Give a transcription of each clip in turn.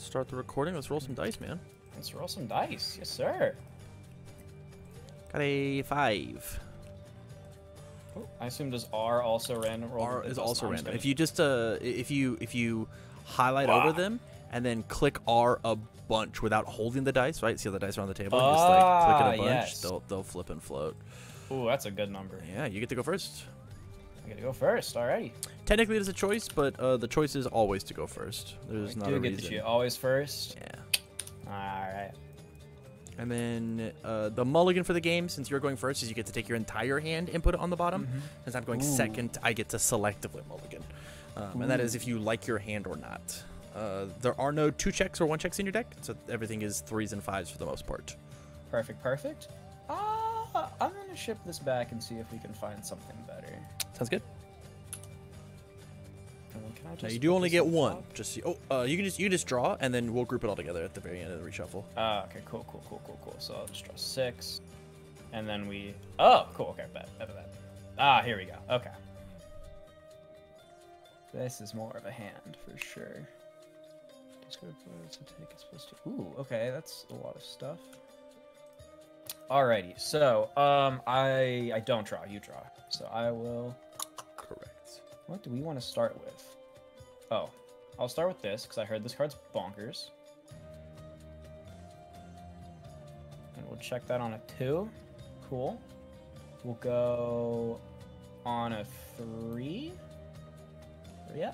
start the recording. Let's roll some dice, man. Let's roll some dice. Yes, sir. Got a 5. Oh, I assume does R also random roll? R is also random. Gonna... If you just if you highlight over them and then click R a bunch without holding the dice, right? See how the dice are on the table? Just like click it a bunch. Yes. They'll flip and float. Ooh, that's a good number. Yeah, you get to go first. I get to go first. Alrighty. Technically, it is a choice, but the choice is always to go first. There's not a reason. Get to choose always first. Yeah. All right. And then the mulligan for the game, since you're going first, is you get to take your entire hand and put it on the bottom. Since I'm going second, I get to selectively mulligan. And that is if you like your hand or not. There are no 2 checks or 1 checks in your deck, so everything is 3s and 5s for the most part. Perfect, perfect. I'm going to ship this back and see if we can find something better. Sounds good. Can I just now you do only get 1. Just you can just draw, and then we'll group it all together at the very end of the reshuffle. Okay, cool. So I'll just draw 6, and then we. Oh, cool. Okay, bet. Here we go. Okay. This is more of a hand for sure. Discard players to take as opposed to. Ooh, okay, that's a lot of stuff. Alrighty, so I don't draw. You draw. So I will. Correct. What do we want to start with? Oh, I'll start with this, because I heard this card's bonkers. And we'll check that on a 2. Cool. We'll go on a 3. Yeah.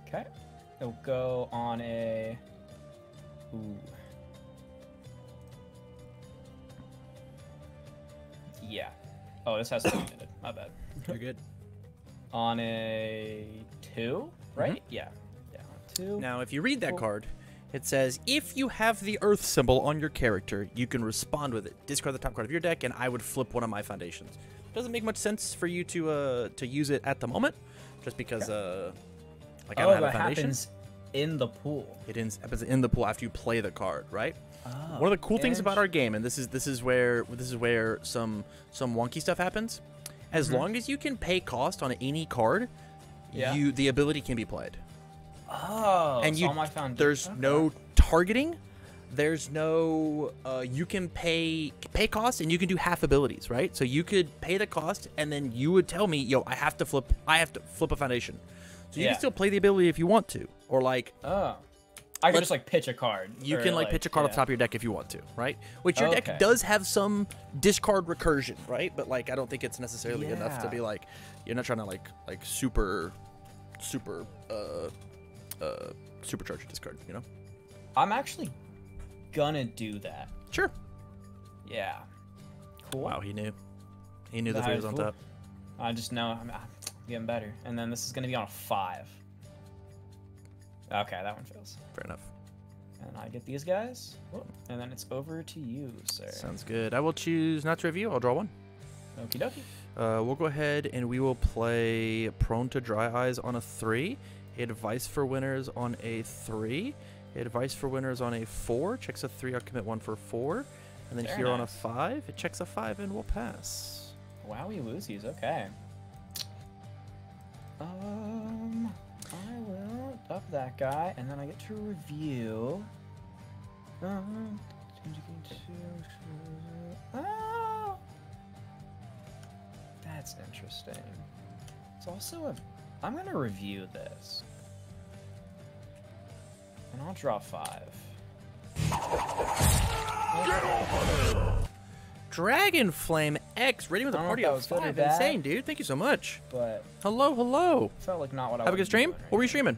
Okay. It'll go on a... Ooh. Yeah. Oh, this has to be limited. My bad. You're good. On a 2, right? Yeah. Yeah, on 2. Now, if you read that card, it says, if you have the Earth symbol on your character, you can respond with it. Discard the top card of your deck, and I would flip one of my foundations. Doesn't make much sense for you to use it at the moment, just because like I don't have a foundation. Happens in the pool. It happens in the pool after you play the card, right? Oh, one of the cool things about our game, and this is where some wonky stuff happens. As long as you can pay cost on any card, the ability can be played. Oh, and there's no targeting. There's no you can pay cost, and you can do half abilities, right? So you could pay the cost, and then you would tell me, yo, I have to flip a foundation. So you can still play the ability if you want to, or like. Oh. I can just like pitch a card. You can like pitch a card off the top of your deck if you want to, right? Which your deck does have some discard recursion, right? But like I don't think it's necessarily enough to be like you're not trying to like supercharge your discard, you know? I'm actually gonna do that. Sure. Yeah. Cool. Wow, he knew. He knew the 3 was on top. I just know I'm getting better. And then this is gonna be on a 5. Okay, that one fails. Fair enough. And I get these guys. And then it's over to you, sir. Sounds good. I will choose not to review. I'll draw 1. Okie dokie. We'll go ahead and we will play Prone to Dry Eyes on a 3. Advice for Winners on a 3. Advice for Winners on a 4. Checks a 3. I'll commit 1 for 4. And then Very here nice. on a 5. It checks a 5 and we'll pass. Wowie woosies. Okay. I will up that guy, and then I get to review. Oh, that's interesting. It's also I'm gonna review this, and I'll draw 5. Dragon Flame X, rating with a party of 5. Insane, dude. Thank you so much. But hello. Felt like not what I have a good stream. Right, what were you streaming?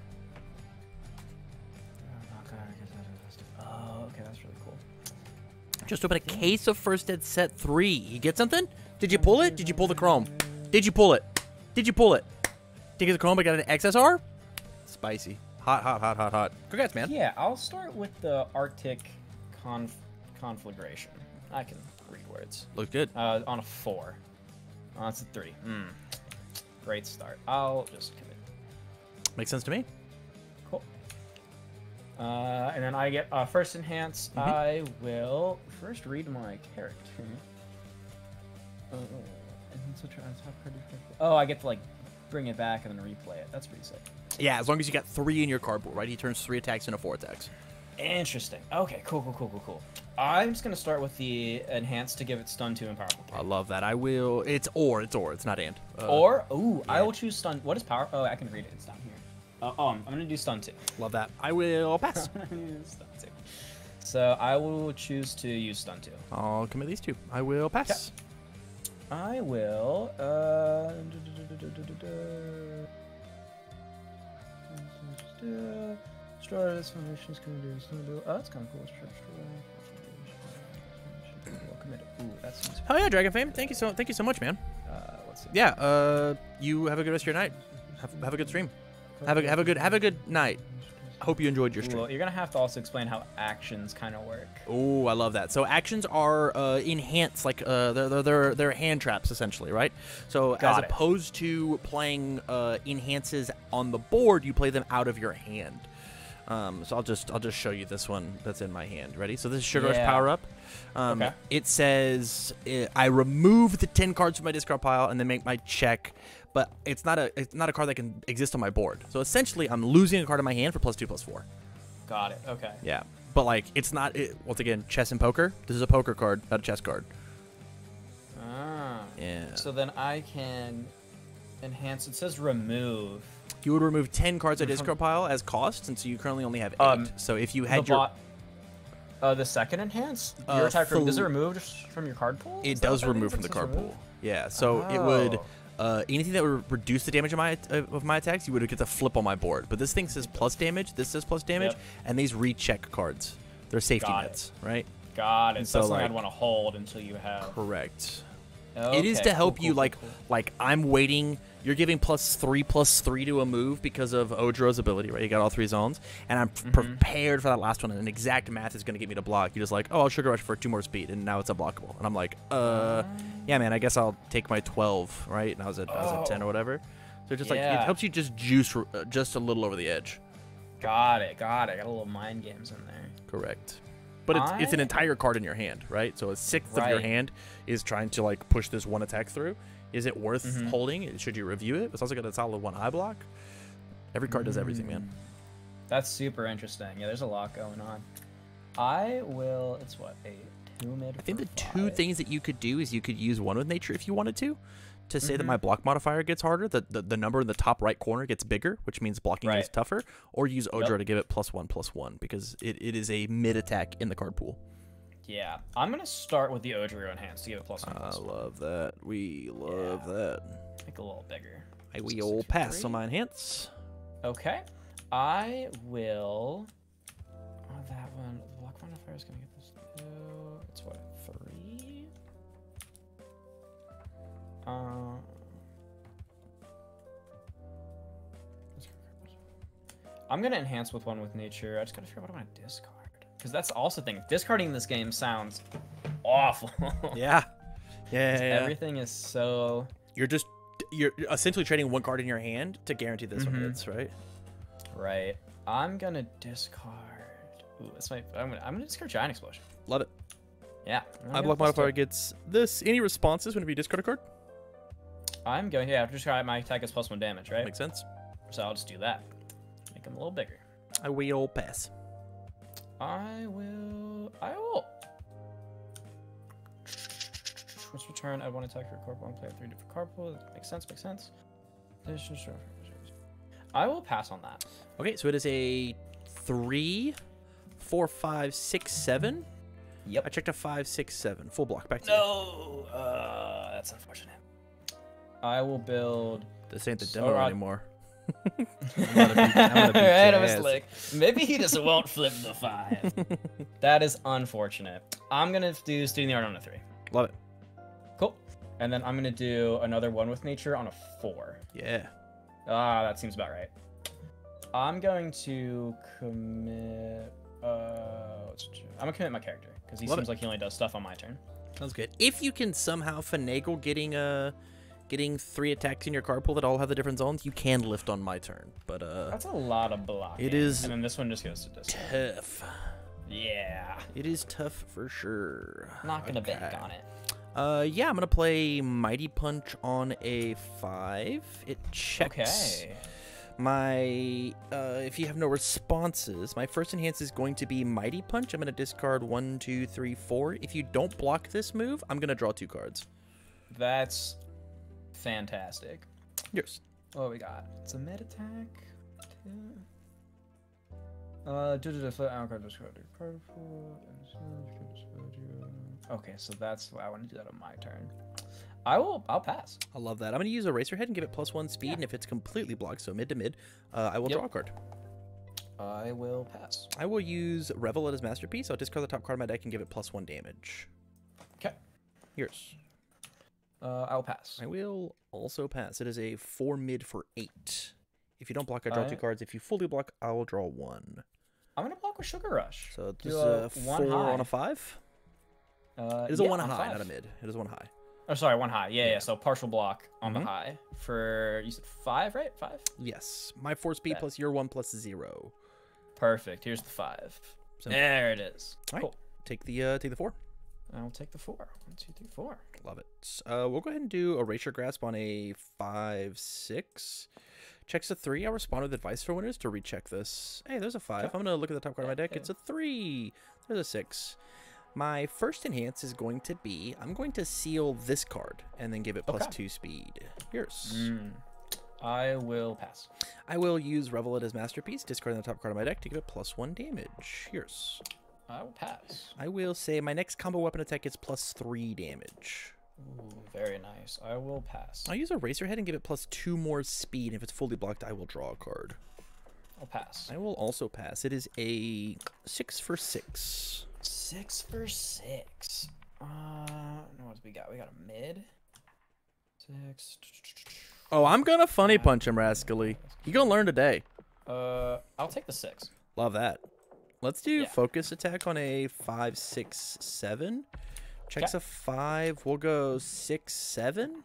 Oh, okay, that's really cool. Just open a case of First Ed Set 3. You get something? Did you pull it? Did you pull the Chrome? Did you pull it? Did you pull it? Did you get the Chrome but got an XSR? Spicy. Hot. Congrats, man. Yeah, I'll start with the Arctic conflagration. I can read words. Look good. On a 4. Oh, that's a 3. Great start. I'll just commit. Makes sense to me. Cool. And then I get first enhance. I will first read my character. Oh, I get to like bring it back and then replay it. That's pretty sick. Yeah, as long as you got 3 in your cardboard, right? He turns 3 attacks into 4 attacks. Interesting. Okay, cool. I'm just gonna start with the enhance to give it stun 2 and powerful 3. I love that. I will. It's or. It's not and. Or ooh, yeah. I will choose stun. What is power? Oh, I can read it. It's down here. I'm gonna do stun 2. Love that. I will pass. Stun 2. So I will choose to use stun 2. I'll commit these 2. I will pass. Okay. I will. Destroy this foundation's gonna do. Oh, that's kind of cool. Commit it. Ooh, that's. Oh yeah, Dragon Fame. Thank you so much, man. Let's see. Yeah. You have a good rest of your night. Have a good stream. Have a good night. I hope you enjoyed your stream. Well, you're gonna have to also explain how actions kind of work. Oh, I love that. So actions are enhanced, like they're hand traps essentially, right? So as opposed to playing enhances on the board, you play them out of your hand. So I'll just show you this one that's in my hand. Ready? So this is Sugar Rush power up. Okay. It says I remove the 10 cards from my discard pile and then make my check. But it's not a card that can exist on my board. So essentially, I'm losing a card in my hand for +2/+4. Got it. Okay. Yeah, but like it's not. Once again, chess and poker. This is a poker card, not a chess card. Ah. Yeah. So then I can enhance. It says remove. You would remove 10 cards at discard pile as cost, and so you currently only have 8. So if you had the second enhance, your attack from does it remove from your card pool? It does remove from the card pool. Yeah. So it would. Anything that would reduce the damage of my attacks, you would get to flip on my board. But this thing says plus damage, this says plus damage, and these recheck cards. They're safety nets, right? Got it. So that's something I'd want to hold until you have. Correct. Okay, it is to help you, like I'm waiting. You're giving +3/+3 to a move because of Ojiro's ability, right? You got all 3 zones, and I'm prepared for that last one. And exact math is going to get me to block. You're just like, oh, I'll Sugar Rush for 2 more speed, and now it's unblockable. And I'm like, yeah, man, I guess I'll take my 12, right? And I was at 10 or whatever. So just like it helps you just juice just a little over the edge. Got it. Got a little mind games in there. Correct. But it's an entire card in your hand, right? So a sixth of your hand is trying to like push this one attack through. Is it worth holding? Should you review it? It's also got a solid 1 eye block. Every card does everything, man. That's super interesting. Yeah, there's a lot going on. I will. It's what, a 2 mid. I think the 2 things that you could do is you could use 1 with nature if you wanted to say that my block modifier gets harder. The number in the top right corner gets bigger, which means blocking is tougher. Or use Ojiro to give it +1/+1 because it is a mid attack in the card pool. Yeah, I'm gonna start with the Ojiro enhance to give it +1/+1. I love that. We love that. Make it a little bigger. We all pass on my enhance. Okay, I will. Oh, that one. The block modifier is gonna get this 2. It's what, 3? I'm gonna enhance with 1 with nature. I just gotta figure out what I'm gonna discard. Because that's also the thing. Discarding in this game sounds awful. Yeah. Everything is so. You're essentially trading 1 card in your hand to guarantee this one hits, right? Right. I'm gonna discard. Ooh, that's my. I'm gonna discard Giant Explosion. Love it. Yeah. My block modifier gets this. Any responses whenever you discard a card? I'm going. Yeah, after discard my attack is +1 damage, right? Makes sense. So I'll just do that. Make them a little bigger. I will pass. I will. Once per turn, I want to attack your card pool and play 3 different card pools. Makes sense. I will pass on that. Okay, so it is a 3, 4, 5, 6, 7. Yep. I checked a 5, 6, 7. Full block. Back to you. That's unfortunate. I will build. This ain't the demo anymore. I was like, maybe he just won't flip the 5. That is unfortunate. I'm gonna do Studing the Art on a 3. Love it. Cool. And then I'm gonna do another 1 with nature on a 4. Yeah. That seems about right. I'm going to commit. I'm gonna commit my character because he seems like he only does stuff on my turn. Sounds good. If you can somehow finagle getting 3 attacks in your card pool that all have the different zones, you can lift on my turn. But that's a lot of blocking. It is. And then this one just goes to discard. Tough. Yeah. It is tough for sure. Not gonna bank on it. Yeah, I'm gonna play Mighty Punch on a 5. It checks. Okay. My if you have no responses, my first enhance is going to be Mighty Punch. I'm gonna discard 1, 2, 3, 4. If you don't block this move, I'm gonna draw 2 cards. That's fantastic. Yours. What we got? It's a mid attack. Okay, so that's why I want to do that on my turn. I'll pass. I love that. I'm gonna use Eraserhead and give it +1 speed, and if it's completely blocked, so mid to mid, I will draw a card. I will pass. I will use Revel as Masterpiece. I'll discard the top card of my deck and give it +1 damage. Okay. Yours. I'll pass. I will also pass. It is a 4 mid for 8. If you don't block, I draw 2 cards. If you fully block, I will draw 1. I'm gonna block with Sugar Rush. So this is a 4 on a 5. It is a 1 high, not a mid. It is 1 high. Oh, sorry, 1 high. Yeah. So partial block on the high for, you said 5, right? 5. Yes, my 4 speed plus your 1 plus 0. Perfect. Here's the 5. Simple. There it is. All right. Cool. Take the 4. I'll take the 4. 1, 2, 3, 4. Love it. We'll go ahead and do Erasure Grasp on a 5, 6. Checks a 3. I'll respond with advice for winners to recheck this. Hey, there's a 5. I'm gonna look at the top card of my deck. It's a 3. There's a 6. My first enhance is going to be, I'm going to seal this card and then give it +2 speed. Yours. I will pass. I will use Revel as Masterpiece, discarding the top card of my deck to give it +1 damage. Yours. I will pass. I will say my next combo weapon attack is +3 damage. Ooh, very nice. I will pass. I'll use Eraserhead and give it +2 more speed. If it's fully blocked, I will draw a card. I'll pass. I will also pass. It is a 6 for 6. 6 for 6. What do we got? We got a mid. 6. Oh, I'm gonna funny punch him, Rascally. You gonna learn today. I'll take the 6. Love that. Let's do focus attack on a 5, 6, 7. Checks a 5. We'll go 6, 7.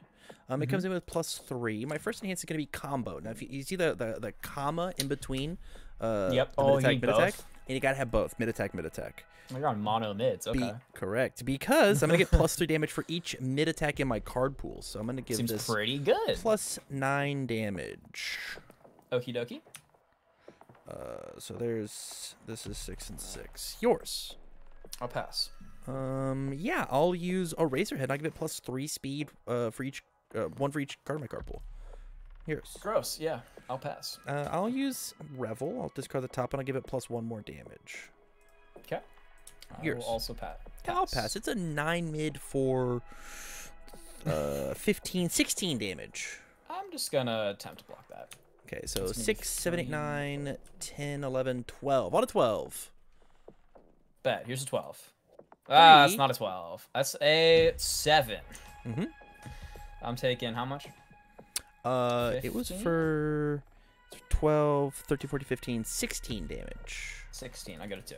It comes in with +3. My first enhance is gonna be combo. Now, if you see the comma in between, the mid attack, and you gotta have both mid attack, mid attack. Oh, you're on mono mids. Okay. Correct, because I'm gonna get +3 damage for each mid attack in my card pool. So I'm gonna give Seems this pretty good. +9 damage. Okie dokie. So this is 6 and 6. Yours. I'll pass. Yeah, I'll use Eraserhead. I'll give it +3 speed for each 1 for each card in my card pool. Yours. Gross. Yeah, I'll pass. I'll use Revel. I'll discard the top and I'll give it +1 more damage. Okay. Yours. I will also pass. I'll pass. It's a 9 mid for 15, 16 damage. I'm just gonna attempt to block that. Okay, so 6, 7, 8, 9, 10, 11, 12. On a 12. Bet. Here's a 12. Ah, that's not a 12. That's a 7. I'm taking how much? 15? It was for 12, 13, 14, 15, 16 damage. 16. I got a 2.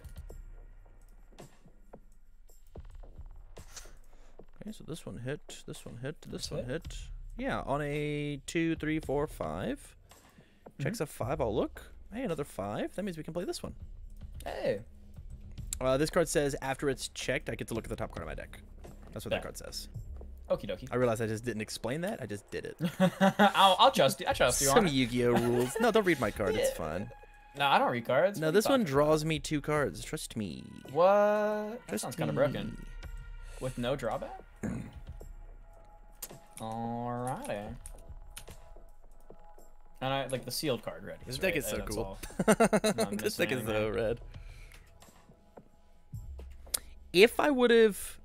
Okay, so this one hit, this one hit, this one hit. Yeah, on a 2, 3, 4, 5. Checks a 5. I'll look. Hey, another 5. That means we can play this one. Hey. This card says after it's checked, I get to look at the top card of my deck. That's what that card says. Okie dokie. I realized I just didn't explain that. I just did it. I'll trust you. I trust you. Some Yu-Gi-Oh rules. No, don't read my card. It's fine. No, I don't read cards. No, this one draws me 2 cards. Trust me. What? That sounds kind of broken. With no drawback? Alrighty. And I like the sealed card ready. This deck is so cool. This deck is so red. If I would have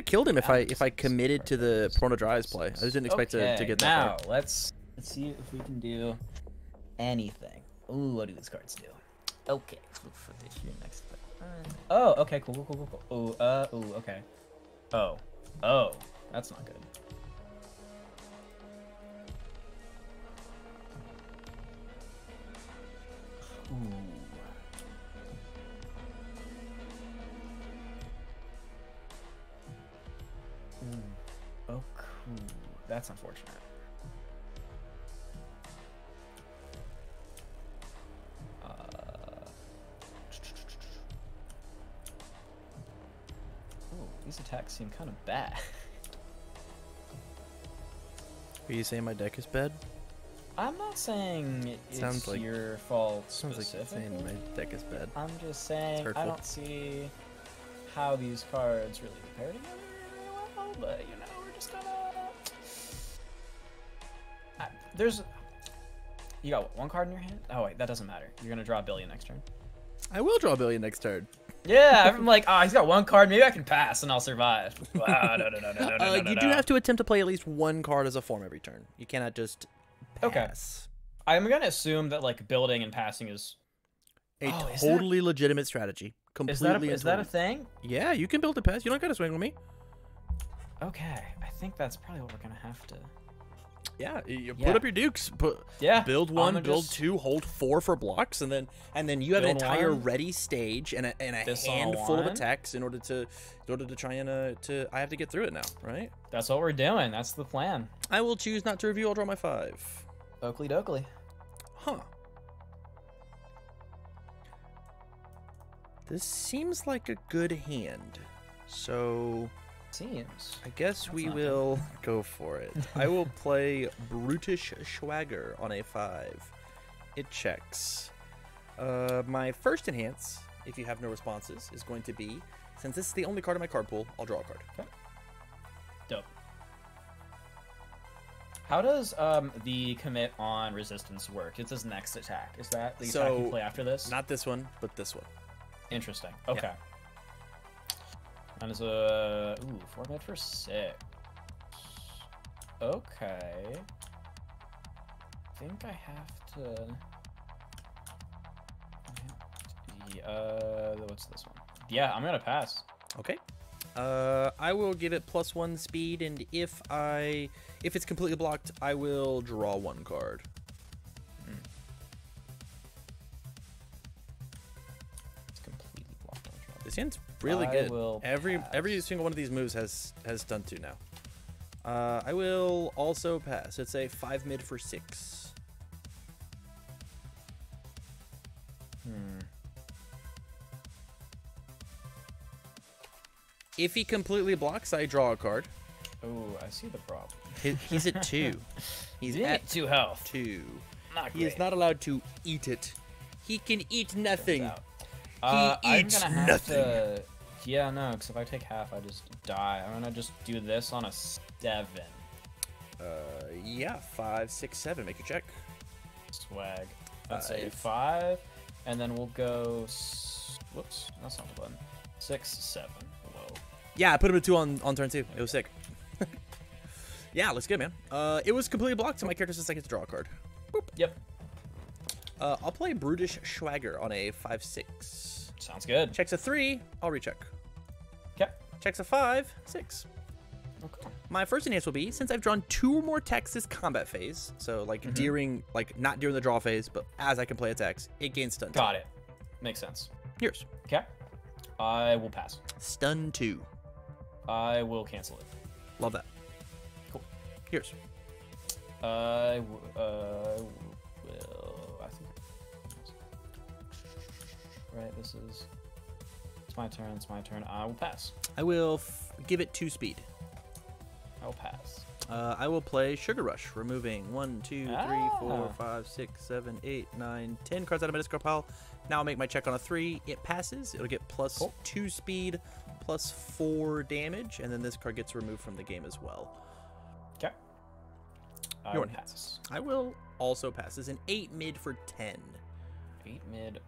killed him if I committed to the Chrono Dryas play. I just didn't expect to get that now far. let's see if we can do anything. Ooh, what do these cards do? Okay, let's look for this here next time. Oh, okay, cool. Ooh, okay. Oh, that's not good. Ooh. Oh, cool. That's unfortunate. Ooh, these attacks seem kind of bad. Are you saying my deck is bad? I'm not saying it's Sounds like your fault Sounds like you're saying specifically. my deck is bad. I'm just saying I hurtful. don't see how these cards really pair together very well, but you know, we're just gonna... You got what, one card in your hand? Oh wait, that doesn't matter. You're gonna draw a billion next turn. I will draw a billion next turn. Yeah, I'm like, oh, he's got one card. Maybe I can pass and I'll survive. Wow, no. You do have to attempt to play at least one card as a form every turn. You cannot just pass. I'm gonna assume that like building and passing is A totally legitimate strategy. Completely. Is that a thing? Yeah, you can build a pass. You don't gotta swing with me. Okay, I think that's probably what we're gonna have to. Yeah, you put up your dukes. Build one, build two, hold 4 for blocks, and then you have an entire ready stage and a handful of attacks in order to try and I have to get through it now, right? That's what we're doing. That's the plan. I will choose not to review. I'll draw my 5. Oakley dokley. Huh. This seems like a good hand. So Seems. I guess we will go for it. I will play Brutish Swagger on a 5. It checks. My first enhance, if you have no responses, is going to be, since this is the only card in my card pool, I'll draw a card. Okay. Dope. How does the commit on resistance work? It's his next attack. Is that the attack you play after this? Not this one, but this one. Interesting. Okay. Yeah. And it's a 4 mid for 6. Okay. I think I have to. What's this one? Yeah, I'm gonna pass. Okay. I will give it +1 speed, and if it's completely blocked, I will draw 1 card. It's completely blocked. This hand's really good. Every single one of these moves has stun 2 now. I will also pass. It's a 5 mid for 6. If he completely blocks, I draw a card. Oh, I see the problem. He's at 2. He's at 2 health. 2. Not great. He is not allowed to eat it. He can eat nothing. He eats nothing. Yeah, no, because if I take half, I just die. I'm gonna just do this on a 7. Yeah, 5, 6, 7. Make your check. Swag. Let's say 5, and then we'll go. Whoops, that's not the button. 6, 7. Whoa. Yeah, I put him at 2 on turn 2. It was sick. Yeah, looks good, man. It was completely blocked, so my character says I get to draw a card. Boop. Yep. I'll play Brutish Swagger on a 5/6. Sounds good. Checks a 3, I'll recheck. Okay. Checks a 5, 6. Okay. My first enhance will be, since I've drawn 2 or more attacks this combat phase, so like during, like not during the draw phase, but as I can play attacks, it gains stun 2. Got it. Makes sense. Yours. Okay. I will pass. Stun 2. I will cancel it. Love that. Cool. Yours. I will. I think. Right. This is. It's my turn. It's my turn. I will pass. I will give it 2 speed. I will pass. I will play Sugar Rush, removing 1, 2, 3, 4, 5, 6, 7, 8, 9, 10 cards out of my discard pile. Now I'll make my check on a 3. It passes. It'll get +2 speed, +4 damage, and then this card gets removed from the game as well. Okay. I will pass. I will also pass. This is an 8 mid for 10. 8 mid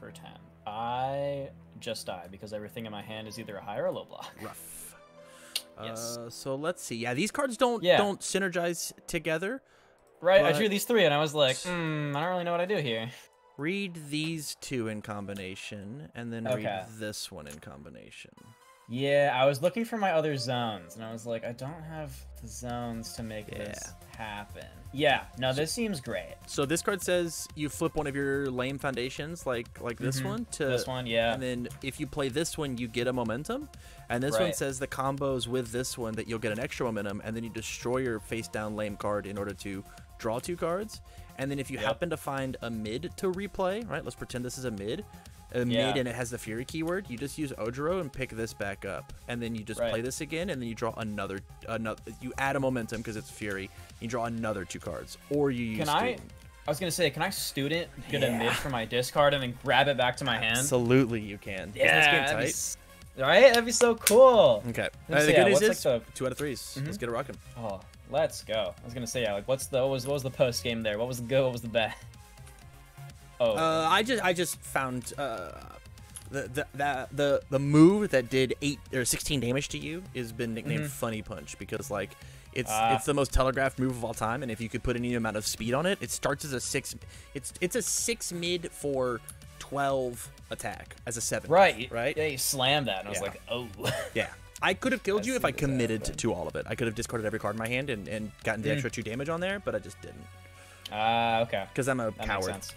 for 10. I just die because everything in my hand is either a high or a low block. Rough. Yes. So let's see. Yeah, these cards don't synergize together. Right. I drew these 3 and I was like, I don't really know what I do here. Read these 2 in combination, and then read this one in combination. Yeah, I was looking for my other zones, and I was like, I don't have the zones to make this happen. Yeah, no, this seems great. So this card says you flip one of your lame foundations, like this one, to this one, and then if you play this one, you get a momentum, and this one says the combos with this one that you'll get an extra momentum, and then you destroy your face down lame card in order to draw 2 cards, and then if you happen to find a mid to replay, right? Let's pretend this is a mid. mid and it has the Fury keyword, you just use Ojiro and pick this back up, and then you just play this again, and then you draw another. You add a momentum because it's Fury. You draw another 2 cards, or you use. I was gonna say, can I student get a mid from my discard and then grab it back to my hand? Absolutely, you can. Yeah, that'd be, right? That'd be so cool. Okay. The good news is 2 out of 3s. Let's get it rocking. Oh, let's go. I was gonna say, yeah, like, what was the post game there? What was the good? What was the bad? Oh. I just found the move that did 8 or 16 damage to you has been nicknamed Funny Punch because like it's the most telegraphed move of all time, and if you could put any amount of speed on it, it starts as a 6. It's a 6 mid for 12 attack as a 7. Right. Right. Yeah, you slammed that, and I was like, oh. Yeah. I could have killed you if I committed to all of it. I could have discarded every card in my hand and gotten the extra 2 damage on there, but I just didn't. Okay. Because I'm a that coward. Makes sense.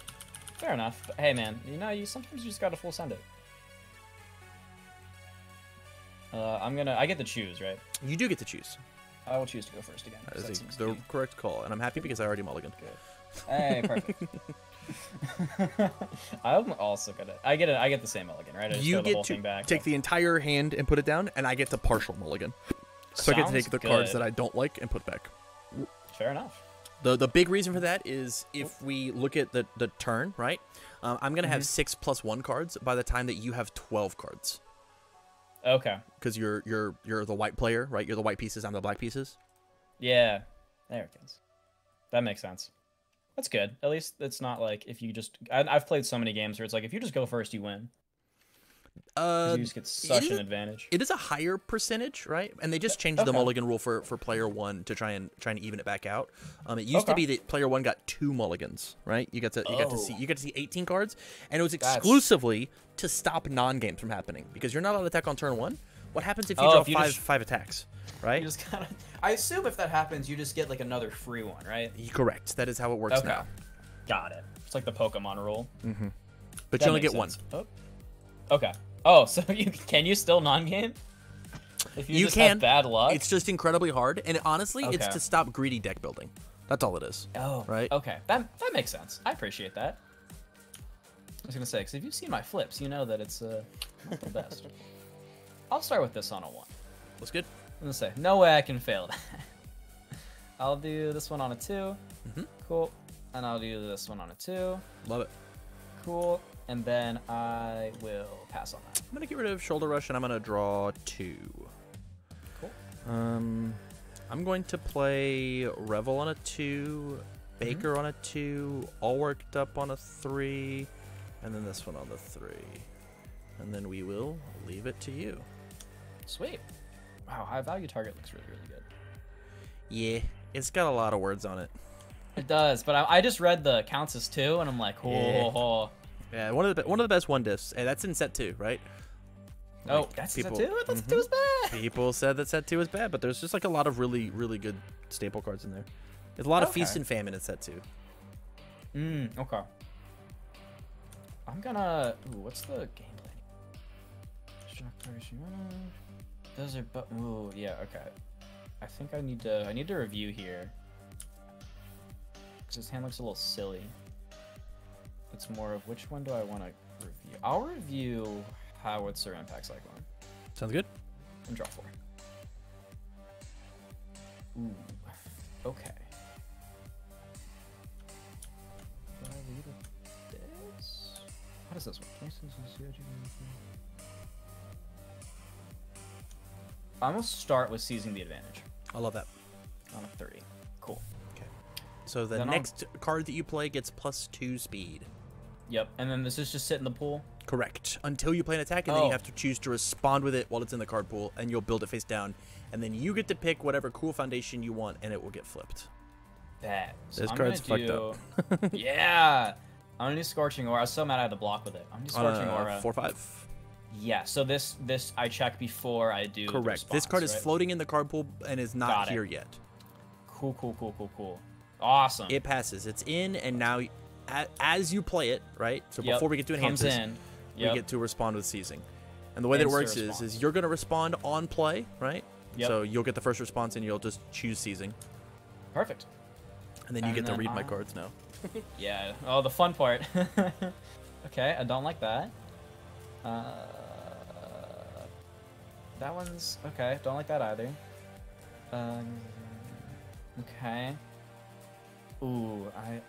Fair enough. But hey, man, you sometimes you just gotta full send it. I get to choose, right? You do get to choose. I will choose to go first again. That is the correct call, and I'm happy because I already mulliganed. Good. Hey, perfect. I'm also gonna. I get the same mulligan, right? I just you throw the whole get thing back. to take the entire hand and put it down, and I get to partial mulligan. So I get to take the cards that I don't like and put back. Fair enough. The big reason for that is if we look at the turn, right? I'm gonna have 6 + 1 cards by the time that you have 12 cards. Okay. Because you're the white player, right? You're the white pieces. I'm the black pieces. Yeah. There it goes. That makes sense. That's good. At least it's not like if you just. I've played so many games where it's like if you just go first, you win. You just get such an advantage. It is a higher percentage, right? And they just changed the mulligan rule for player 1 to try and even it back out. It used to be that player 1 got 2 mulligans, right? You got to see 18 cards, and it was exclusively to stop non-games from happening because you're not allowed to attack on turn 1. What happens if you draw five attacks, right? You just gotta, I assume if that happens, you just get like another free one, right? Correct. That is how it works now. Got it. It's like the Pokemon rule. But you only get 1. Oh. Okay. Oh, so can you still non-game? If you just have bad luck? It's just incredibly hard, and honestly, it's to stop greedy deck building. That's all it is. Oh, right. Okay, that makes sense. I appreciate that. I was gonna say, because if you've seen my flips, you know that it's not the best. I'll start with this on a 1. That's good. I'm gonna say, no way I can fail that. I'll do this one on a 2. Cool. And I'll do this one on a 2. Love it. Cool. And then I will pass on that. I'm gonna get rid of Shoulder Rush, and I'm gonna draw 2. Cool. I'm going to play Revel on a 2, Baker on a 2, All Worked Up on a 3, and then this one on the 3. And then we will leave it to you. Sweet. Wow, high value target looks really, really good. Yeah, it's got a lot of words on it. It does, but I just read the counts as 2, and I'm like, oh. Yeah, one of the best 1-diffs. And that's in set 2, right? Oh, that's set 2? I thought set 2 was bad. People said that set 2 is bad, but there's just like a lot of really, really good staple cards in there. There's a lot of Feast and Famine in set 2. Okay. I'm gonna. Ooh, what's the gameplay? Those are. Ooh, yeah. Okay. I think I need to review here. Because his hand looks a little silly. It's more of which one do I want to review? I'll review Howitzer Impact Cyclone. Sounds good. And draw 4. Ooh. Okay. Do I read this? What is this one? I'm gonna start with seizing the advantage. I love that. On a 30. Cool. Okay. So the next card that you play gets +2 speed. Yep, and then this is just sit in the pool? Correct. Until you play an attack, and then you have to choose to respond with it while it's in the card pool, and you'll build it face down. And then you get to pick whatever cool foundation you want, and it will get flipped. That. So this card's fucked up. Yeah! I'm gonna do Scorching Aura. I was so mad I had to block with it. I'm gonna do Scorching Aura. 4/5. Yeah, so this I check before I do. Correct. Response, this card is floating in the card pool and is not here yet. Cool. Awesome. It passes. It's in, and now as you play it, right? So before we get to enhances, we get to respond with seizing. And the way that it works is you're going to respond on play, right? Yep. So you'll get the first response, and you'll just choose seizing. Perfect. And then you get to read my cards now. Yeah. Oh, the fun part. Okay, I don't like that. That one's okay. Don't like that either. Okay. Ooh, I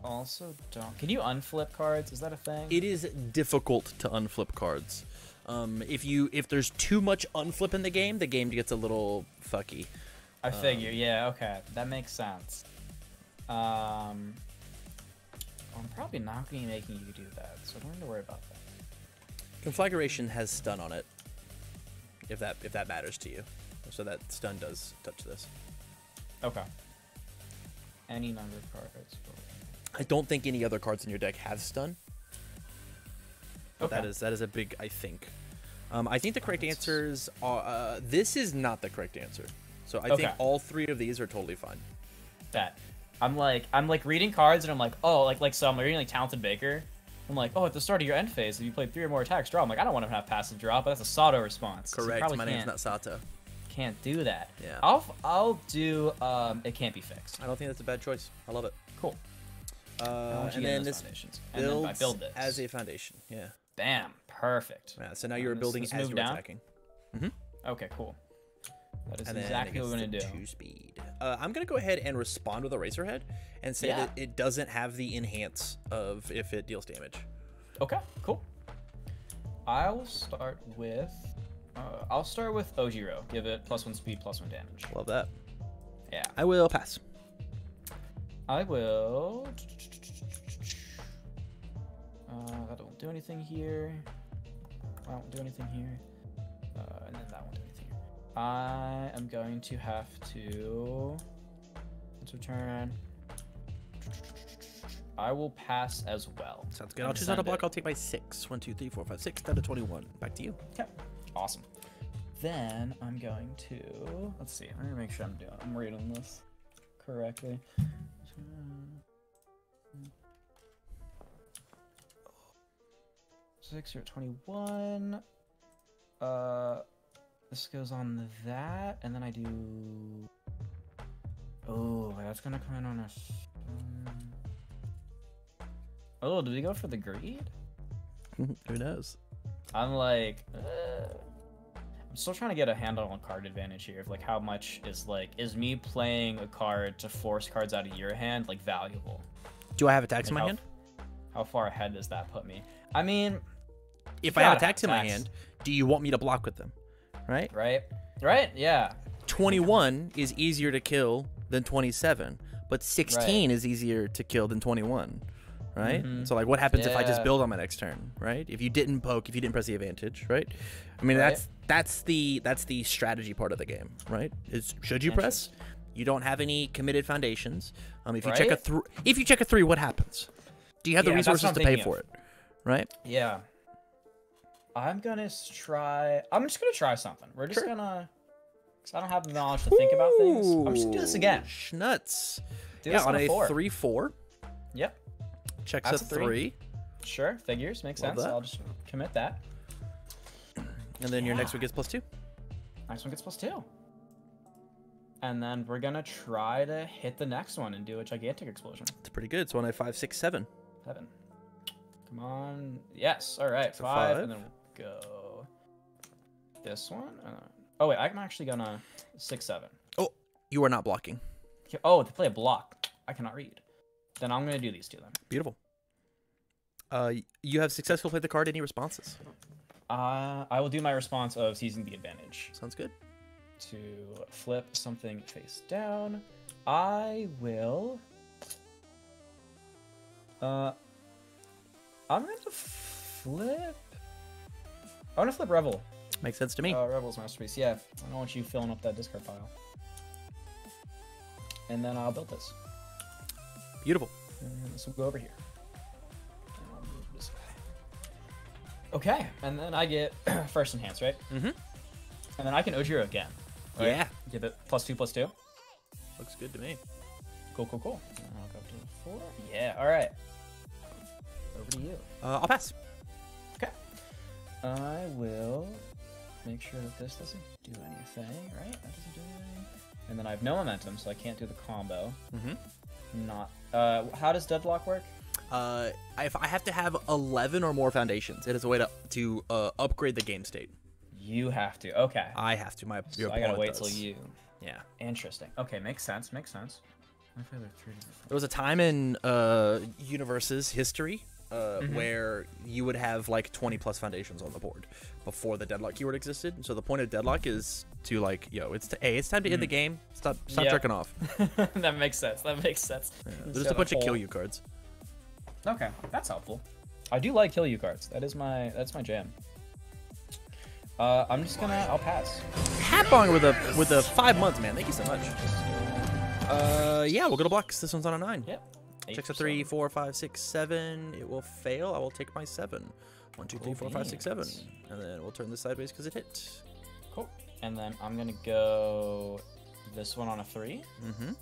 also don't. Can you unflip cards? Is that a thing? It is difficult to unflip cards. If there's too much unflip in the game gets a little fucky. I figure, yeah, okay, that makes sense. I'm probably not going to be making you do that, so I don't need to worry about that. Conflagration has stun on it, if that matters to you. So that stun does touch this. Okay. Any number of cards. I don't think any other cards in your deck have stun. But Okay. that is a big I think. I think the correct answers are. This is not the correct answer. So I think all three of these are totally fine. That. I'm like reading cards and I'm like, oh, so I'm reading like Talented Baker. I'm like, oh, at the start of your end phase, if you played 3 or more attacks, draw. I'm like, I don't want to have passive draw, but that's a Sato response. Correct. So My name's not Sato. Can't do that. Yeah. I'll do it can't be fixed. I don't think that's a bad choice. I love it. Cool. And then this builds as a foundation. Yeah. Bam. Perfect. Yeah. So now you're building as you're attacking. Okay. Cool. That is And exactly what we're gonna do. 2 speed. I'm gonna go ahead and respond with a Razorhead and say that it doesn't have the enhance of if it deals damage. Okay. Cool. I'll start with Ojiro. Give it +1 speed, +1 damage. Love that. Yeah. I will pass. I will. That won't do anything here. I won't do anything here. And then that won't do anything here. I am going to have to. Let's return. I will pass as well. Sounds good. I'll choose not a block. I'll take my 6. 1, 2, 3, 4, 5, 6 down to 21. Back to you. Okay. Awesome. Then I'm going to. Let's see. Let me make sure I'm reading this correctly. 6 or 21. This goes on that, and then I do. Oh, that's gonna come in on a. Oh, do we go for the greed? Who knows? I'm like, I'm still trying to get a handle on card advantage here. Of like, how much is me playing a card to force cards out of your hand like valuable? Do I have attacks in my hand? How far ahead does that put me? I mean, if I have attacks in my hand, do you want me to block with them? Right? Right? Yeah. 21 is easier to kill than 27, but 16 is easier to kill than 21. Right? So like what happens if I just build on my next turn, right? If you didn't poke, if you didn't press the advantage, right? I mean that's the strategy part of the game, right? Is should you press? You don't have any committed foundations. If you check a 3, what happens? Do you have the resources to pay for it? Right? Yeah. I'm just gonna try something. We're just gonna, because I don't have the knowledge to think about things. I'm just gonna do this again. Schnuts. Do this on a 4. 3/4. Yep. Checks a 3. Sure, figures, makes sense. I'll just commit that. And then your next one gets +2. Next one gets +2. And then we're gonna try to hit the next one and do a gigantic explosion. It's pretty good. It's 1, 5, 6, 7. 7. Come on. Yes. All right. So 5. 5. And then we'll go this one. Oh wait, I'm actually gonna 6, 7. Oh, you are not blocking. Oh, to play a block, I cannot read. Then I'm gonna do these 2 then. Beautiful. You have successfully played the card. Any responses? I will do my response of seizing the advantage. Sounds good. To flip something face down, I will. I'm gonna flip. I want to flip Revel. Makes sense to me. Revel's masterpiece. Yeah, I don't want you filling up that discard pile. And then I'll build this. Beautiful. And this will go over here. And I'll move this guy. Okay, and then I get first enhance, right? Mm-hmm. And then I can Ojiro again. Right? Yeah. Give it +2/+2. Looks good to me. Cool. And I'll go to 4. Yeah. All right. Over to you. I'll pass. Okay. I will make sure that this doesn't do anything, right? That doesn't do anything. And then I have no momentum, so I can't do the combo. Mm-hmm. Not. How does deadlock work? If I have to have 11 or more foundations, it is a way to upgrade the game state. You have to. Okay. I have to. So I gotta wait till you. Yeah. Interesting. Okay, makes sense. Makes sense. There was a time in Universe's history where you would have like 20 plus foundations on the board before the deadlock keyword existed. So the point of deadlock is to like, it's time to end the game. Stop jerking off. That makes sense. That makes sense. Yeah. There's a bunch of kill you cards. Okay, that's helpful. I do like kill you cards. That's my jam. I'm just gonna. I'll pass. Hatbong with a 5 months, man. Thank you so much. Yeah, we'll go to blocks. This one's on a 9. Yep. Checks a 3, 4, 5, 6, 7. It will fail. I will take my 7. 1, 2, 3, 4, 5, 6, 7. And then we'll turn this sideways because it hit. Cool. And then I'm gonna go this one on a 3. Mm-hmm.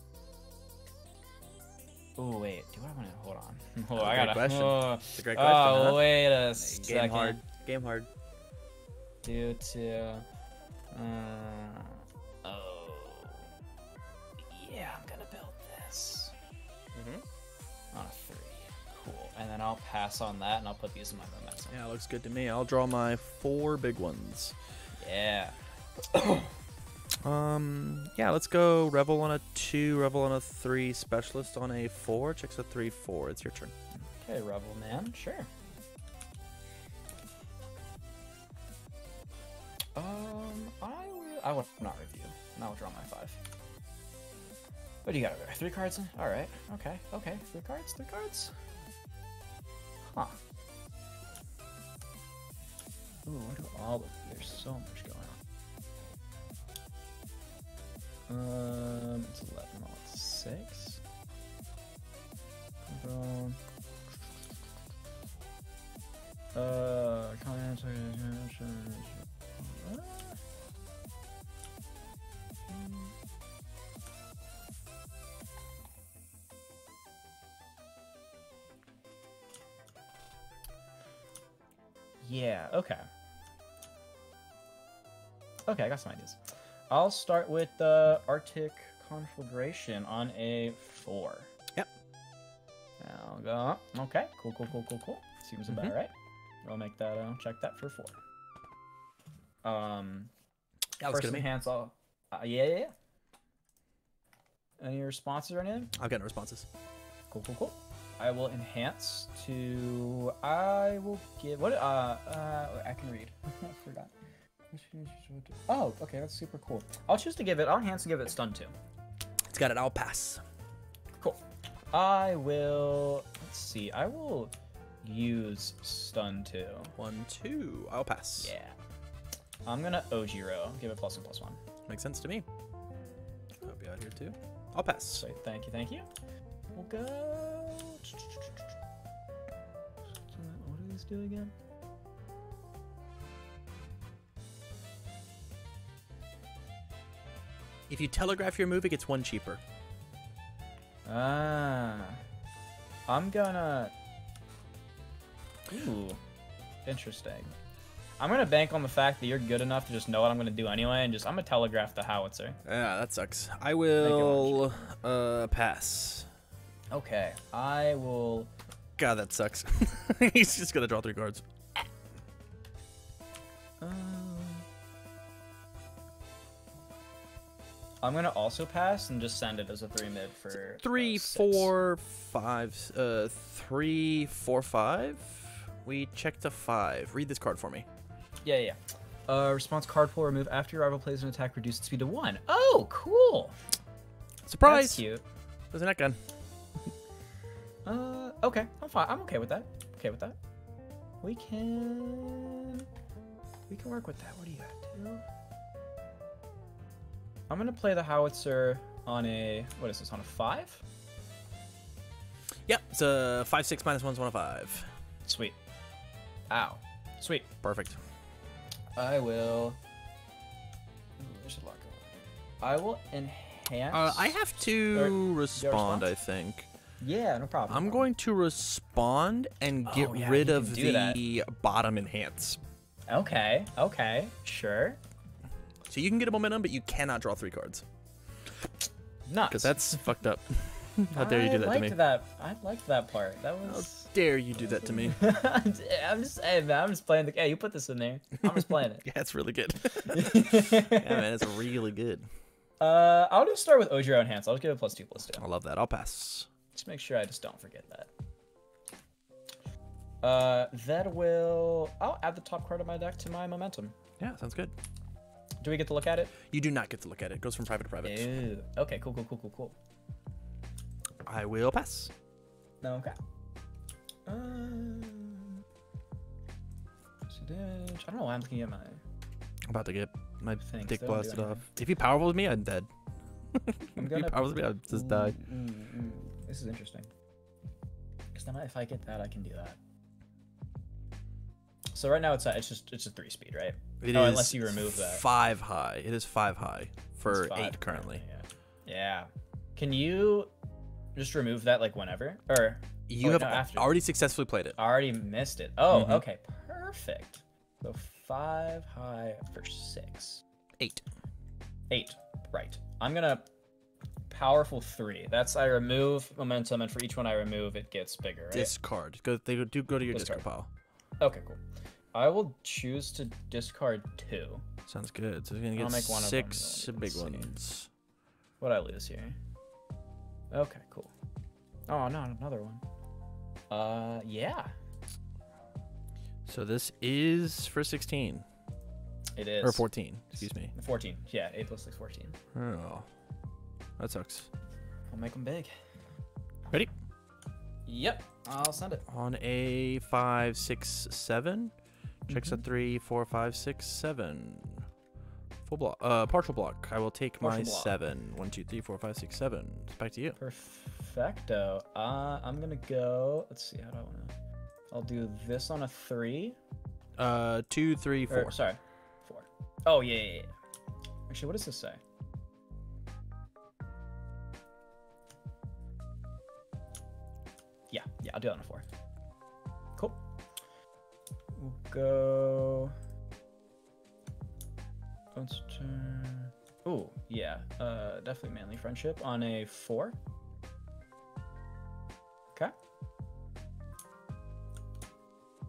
Oh wait, do I want to hold on? Oh, I got a question. It's a great question. Oh, wait a second. Game hard. Game hard. Due to. Oh. Yeah, I'm gonna build this. On a 3. Cool. And then I'll pass on that, and I'll put these in my momentum. Yeah, looks good to me. I'll draw my 4 big ones. Yeah. Yeah, let's go Revel on a 2, Revel on a 3, Specialist on a 4, checks a 3, 4. It's your turn. Okay, Revel man, sure. I will not review. And I will draw my 5. What do you got over there? 3 cards? Alright, okay. 3 cards, 3 cards. Huh. Ooh, what do all of there's so much going on. It's 11, oh, it's 6. Yeah, okay. Okay, I got some ideas. I'll start with the Arctic Conflagration on a 4. Yep. I'll go. Okay, cool. Seems about right. I'll make that, check that for 4. Yeah, first enhance all. Yeah. Any responses or anything? I've got no responses. Cool. I will enhance to. I will give. What? I can read. I forgot. Oh, okay, that's super cool. I'll choose to give it. I'll enhance and give it stun 2. It's got it. I'll pass. Cool. I will. Let's see. I will use stun 2. 1, 2. I'll pass. Yeah. I'm gonna Ojiro. Give it +1/+1. Makes sense to me. I'll be out here too. I'll pass. Sweet. Thank you. We'll go. What do these do again? If you telegraph your move, it gets 1 cheaper. I'm gonna. Ooh, interesting. I'm gonna bank on the fact that you're good enough to just know what I'm gonna do anyway, and I'm gonna telegraph the howitzer. Yeah, that sucks. I will pass. Okay, I will. God, that sucks. He's just gonna draw 3 cards. I'm gonna also pass and just send it as a 3 mid for 3, 4, 5. 3, 4, 5. We checked a 5. Read this card for me. Yeah. Response card pull remove after your rival plays an attack, reduce its speed to 1. Oh, cool. Surprise. That's cute. There's a net gun. Okay. I'm fine. I'm okay with that. We can work with that. What do you got, 2? I'm gonna play the howitzer on a. What is this? On a 5? Yep. It's a 5, 6 minus 1's 1 of 5. Sweet. Ow. Sweet. Perfect. I will. Ooh, there's a lot going on. I will enhance. I have to respond, I think. Yeah, no problem. I'm going to respond and get rid of the bottom enhance. Okay. Sure. So you can get a momentum, but you cannot draw 3 cards. Nuts. Because that's fucked up. How dare you do that to me? I liked that part. That How was. dare you do that to me? I'm just saying, man. I'm just playing the. Hey, you put this in there. I'm just playing it. Yeah, it's really good. Yeah, man, it's really good. I'll just start with Ojiro Enhance. I'll just give it +2/+2. I love that. I'll pass. Just make sure I just don't forget that. I'll add the top card of my deck to my momentum. Yeah, sounds good. Do we get to look at it? You do not get to look at it. It goes from private to private. Ew. Okay, cool. I will pass. Okay. Damage. I don't know why I'm looking at my. I'm about to get my Thanks, dick don't do blasted anything. off. If he powerfuls me, I'm dead. I'm If gonna. he powers me, I'll just die. This is interesting. Because then if I get that, I can do that. So right now it's just a 3-speed, right? It Oh, is unless you remove that. 5 high. It is 5 high for It's 8 5 currently. Yeah. Can you just remove that like whenever? Or You have already successfully played it. I already missed it. Oh, Mhm. okay. Perfect. So 5 high for 6. 8. 8. Right. I'm gonna powerful 3. That's I remove momentum, and for each one I remove, it gets bigger, right? Discard. They do go to your discard pile. Okay, cool. I will choose to discard 2. Sounds good. So we're gonna I'll get make one of 6 them. big Let's see. ones. What'd I lose here? Okay, cool. Oh, no, another one. Yeah. So this is for 16. It is. Or 14, excuse me. 14. Yeah, 8 + 6, 14. Oh, that sucks. I'll make them big. Ready? Yep, I'll send it. On a 5, 6, 7. Checks a Mhm. 3, 4, 5, 6, 7. Full block. Partial block. I will take my Partial block. 7. 1, 2, 3, 4, 5, 6, 7. It's back to you. Perfecto. I'm gonna go. Let's see. How do I wanna? I'll do this on a 3. 2, 3, 4. Or, sorry, 4. Oh yeah. Actually, what does this say? Yeah. I'll do it on a 4. Cool. We'll go. Let's turn. Ooh, yeah. Definitely manly friendship on a 4. Okay.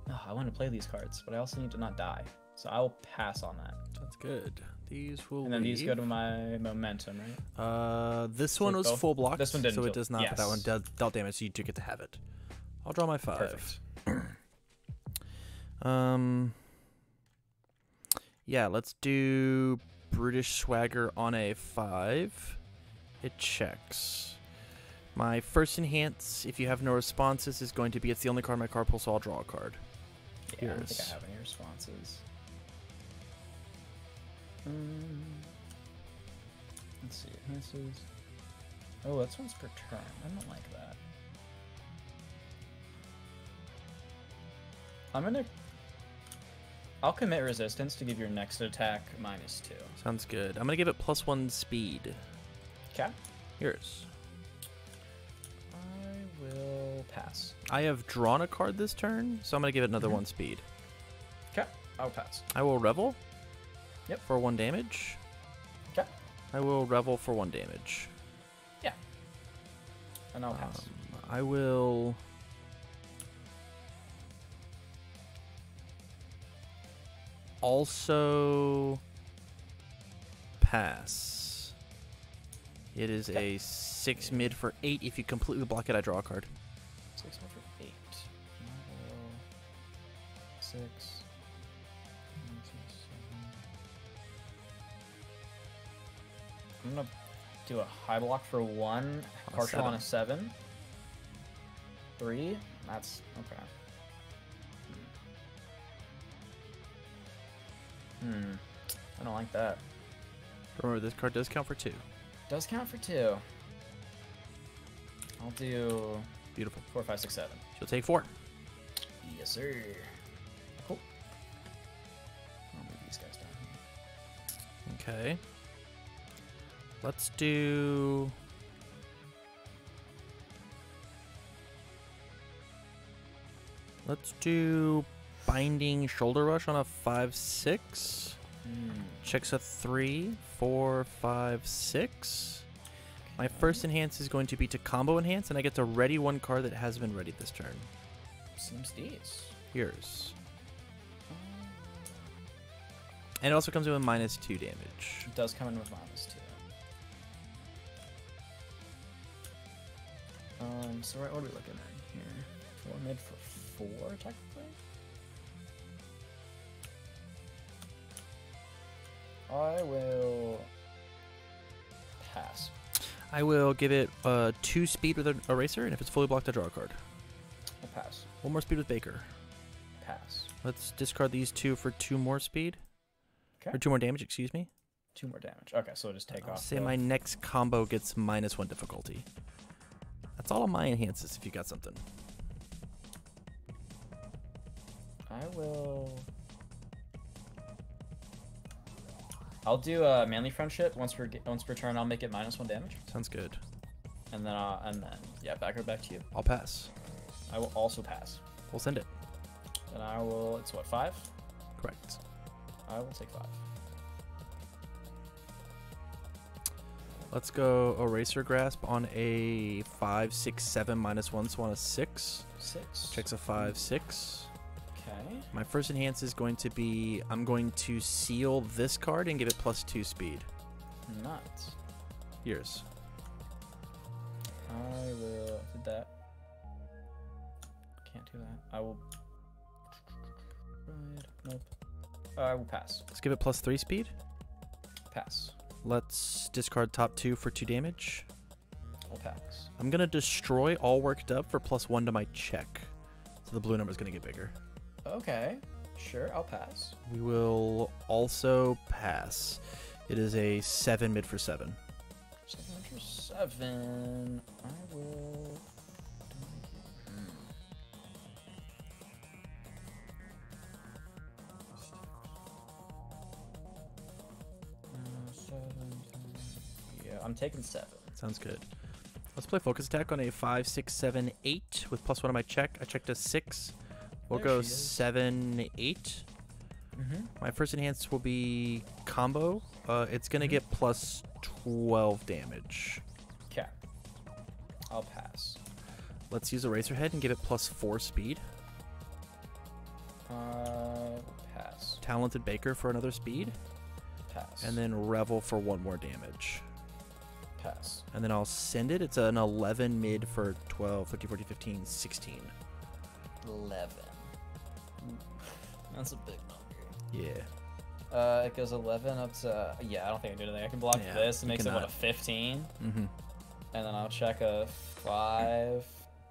Oh, I want to play these cards, but I also need to not die. So I will pass on that. That's good. These will And then these leave. go to my momentum, right? This one was both? full block. This one didn't so it kill- does not. But that one yes. dealt damage, so you do get to have it. I'll draw my 5. Perfect. Yeah, let's do British Swagger on a 5. It checks. My first enhance, if you have no responses, is going to be it's the only card my card pulls, so I'll draw a card. Yeah, I don't think Here's- I have any responses. Let's see. Enhances. Oh, that's once per turn. I don't like that. I'll commit resistance to give your next attack -2. Sounds good. I'm going to give it +1 speed. Okay. Yours. I will pass. I have drawn a card this turn, so I'm going to give it another 1 speed. Okay. I'll pass. I will Revel. Yep. For 1 damage. Okay. I will Revel for 1 damage. Yeah. And I'll pass. I will... also pass. It is a 6 mid for 8. If you completely block it, I draw a card. 6 for 8. I will 6. I'm gonna do a high block for 1, On a partial on a 7. 7. 3. That's okay. I don't like that. Remember, this card does count for 2. Does count for 2. I'll do Beautiful. 4, 5, 6, 7. She'll take 4. Yes, sir. Cool. I'll move these guys down here. Okay. Let's do... Binding Shoulder Rush on a 5, 6. Checks a 3, 4, 5, 6. My first enhance is going to be to combo enhance, and I get to ready one card that has been ready this turn. Seems decent. Yours. And it also comes in with -2 damage. It does come in with -2. So right, what are we looking at here? 4 mid for 4, technically? I will pass. I will give it 2 speed with an eraser, and if it's fully blocked, I draw a card. I'll pass. 1 more speed with Baker. Pass. Let's discard these 2 for 2 more speed. Okay. Or 2 more damage, excuse me. 2 more damage. Okay, so just take I'll off. say my next combo gets -1 difficulty. That's all of my enhances if you got something. I will. I'll do manly friendship once per turn. I'll make it -1 damage, Sounds good. and then yeah, back to you. I'll pass. I will also pass. We'll send it. And I will. It's what, 5? Correct. I will take 5. Let's go Eraser Grasp on a 5, 6, 7 -1, so on a 6. 6. Checks a 5, 6. Okay. My first enhance is going to be, I'm going to seal this card and give it +2 speed. Nuts. Yours. I will. Did that. Can't do that. I will. Nope. I will pass. Let's give it +3 speed. Pass. Let's discard top 2 for 2 damage. I'll pass. I'm going to destroy all worked up for +1 to my check. So the blue number is going to get bigger. Okay. Sure, I'll pass. We will also pass. It is a 7 mid for 7. 7 for 7. I will. Yeah, I'm taking 7. Sounds good. Let's play Focus Attack on a 5, 6, 7, 8 with +1 on my check. I checked a 6. We'll There go she is. 7, 8. Mm-hmm. My first enhance will be combo. It's going to get +12 damage. Okay. I'll pass. Let's use Eraserhead and give it +4 speed. Pass. Talented Baker for another speed. Pass. And then Revel for 1 more damage. Pass. And then I'll send it. It's an 11 mid for 12, 13, 14, 15, 16. 11. That's a big number. Yeah. It goes 11 up to. Yeah, I don't think I do anything. I can block Yeah, this. It you makes it, what, a cannot. 15? Mm-hmm. And then I'll check a 5.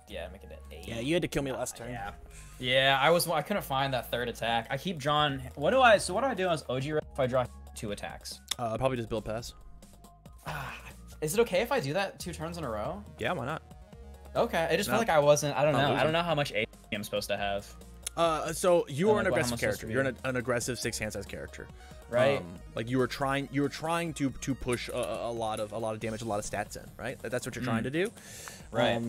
Yeah, make it an 8. Yeah, you had to kill me last turn. Yeah. Yeah, I couldn't find that third attack. I keep drawing. What do I do as Ojiro if I draw 2 attacks? I'll probably just build pass. Is it okay if I do that 2 turns in a row? Yeah, why not? Okay. I just No. felt like I wasn't. I don't Not know. I losing. don't know how much AP I'm supposed to have. So you are And, an like, what, how am I aggressive supposed character. to You're be? an aggressive 6 hand size character, Right. Like you were trying to push a lot of damage, a lot of stats in, right? That's what you're trying to do, Right.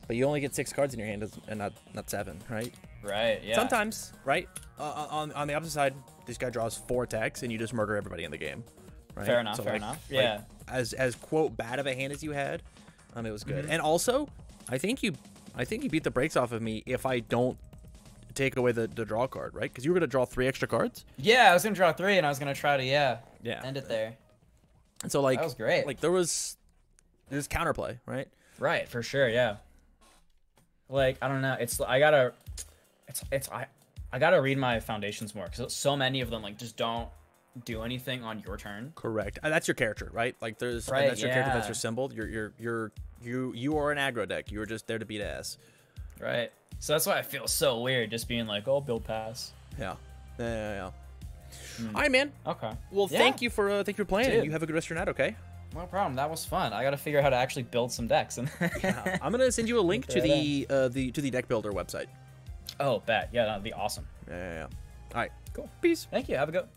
But you only get 6 cards in your hand, and not 7, right? Right. Yeah. Sometimes, right? On the opposite side, this guy draws 4 attacks, and you just murder everybody in the game. Right? Fair enough. So, Fair like- enough. like, Yeah. as quote bad of a hand as you had, it was good. And also, I think you beat the brakes off of me if I don't take away the draw card, right? Because you were gonna draw 3 extra cards. Yeah, I was gonna draw 3, and I was gonna try to Yeah. end it there. And so like That was great. Like there's counterplay, right? Right, for sure. Yeah. Like I don't know. I gotta read my foundations more because so many of them like just don't do anything on your turn. Correct. That's your character, right? Like there's Right, that's your character. That's yeah. your symbol. You are an aggro deck. You are just there to beat ass. Right. So that's why I feel so weird just being like, oh, build pass. Yeah. All right, man. Okay. Well, Yeah. thank you for playing. Dude. You have a good rest of your night. Okay. No problem. That was fun. I gotta figure out how to actually build some decks. And Yeah. I'm gonna send you a link to the deck builder website. oh, bet. Yeah, that'd be awesome. Yeah. All right. Cool. Peace. Thank you. Have a good.